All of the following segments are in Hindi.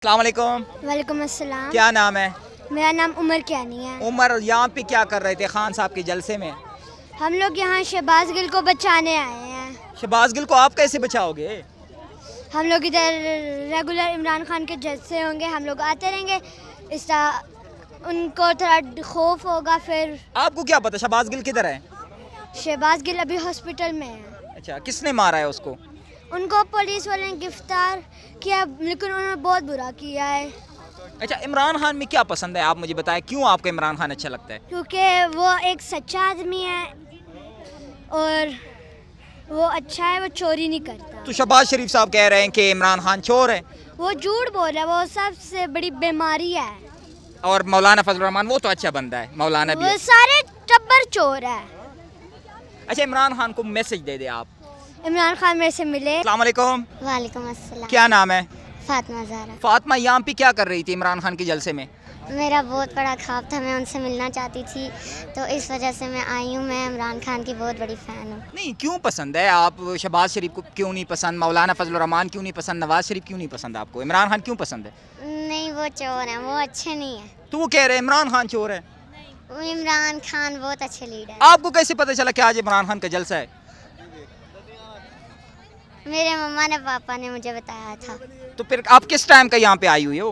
अस्सलाम वालेकुम। वालेकुम अस्सलाम। क्या नाम है? मेरा नाम उमर कियानी है। उमर, यहाँ पे क्या कर रहे थे खान साहब के जलसे में? हम लोग यहाँ शहबाज गिल को बचाने आए हैं। शहबाज गिल को आप कैसे बचाओगे? हम लोग इधर रेगुलर इमरान खान के जलसे होंगे, हम लोग आते रहेंगे, इस तरह उनको थोड़ा खौफ होगा। फिर आपको क्या पता शहबाज गिल किधर है? शहबाज गिल अभी हॉस्पिटल में है। अच्छा, किसने मारा है उसको? उनको पुलिस वाले ने गिरफ्तार किया, लेकिन उन्होंने बहुत बुरा किया है। अच्छा, इमरान खान में क्या पसंद है आप मुझे बताएं, क्यों आपको इमरान खान अच्छा लगता है? क्योंकि वो एक सच्चा आदमी है और वो अच्छा है, वो चोरी नहीं करता। तो शहबाज शरीफ साहब कह रहे हैं कि इमरान खान चोर है, वो झूठ बोल रहा है, वो सबसे बड़ी बीमारी है। और मौलाना फजल रहमान वो तो अच्छा बंदा है, मौलाना भी वो है। सारे टब्बर चोर है। अच्छा, इमरान खान को मैसेज दे दे आप। इमरान खान मेरे से मिले। अस्सलाम वालेकुम। वालेकुम अस्सलाम। क्या नाम है? फातिमा ज़हरा। फातिमा, यहाँ पे क्या कर रही थी इमरान खान के जलसे में? मेरा बहुत बड़ा ख्वाब था, मैं उनसे मिलना चाहती थी, तो इस वजह से मैं आई हूँ। मैं इमरान खान की बहुत बड़ी फ़ैन हूँ। नहीं, क्यों पसंद है? आप शहबाज शरीफ को क्यों नहीं पसंद, मौलाना फजल रहमान क्यों नहीं पसंद, नवाज शरीफ क्यों नहीं पसंद आपको? इमरान खान क्यों पसंद है? नहीं, वो चोर हैं, वो अच्छे नहीं हैं। तो वो कह रहे हैं इमरान खान चोर है। वो इमरान खान बहुत अच्छे लीडर हैं। आपको कैसे पता चला कि आज इमरान खान का जलसा है? मेरे मम्मा ने पापा ने मुझे बताया था। तो फिर आप किस टाइम का यहाँ पे आई हुई हो?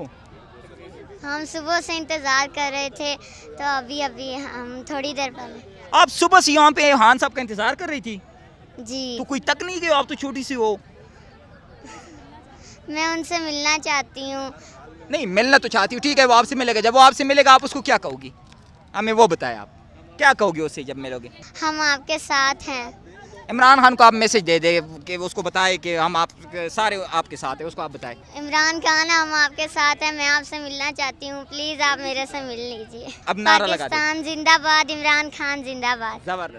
हम सुबह से इंतज़ार कर रहे थे, तो अभी अभी हम थोड़ी देर पहले। आप सुबह से यहाँ पे खान साहब का इंतजार कर रही थी? जी, तो कोई तक नहीं गई, आप तो छोटी सी हो। मैं उनसे मिलना चाहती हूँ। नहीं, मिलना तो चाहती हूँ, ठीक है, वो आपसे मिलेगा। जब वो आपसे मिलेगा आप उसको क्या कहोगी? हमें वो बताएं, आप क्या कहोगे उससे जब मिलोगे? हम आपके साथ हैं। इमरान खान को आप मैसेज दे दे कि उसको बताए कि हम आप सारे आपके साथ हैं, उसको आप बताएं। इमरान खान, हम आपके साथ हैं, मैं आपसे मिलना चाहती हूँ, प्लीज़ आप मेरे से मिल लीजिए। अब नारा लगा दे। पाकिस्तान जिंदाबाद, इमरान खान जिंदाबाद। जबरदस्त।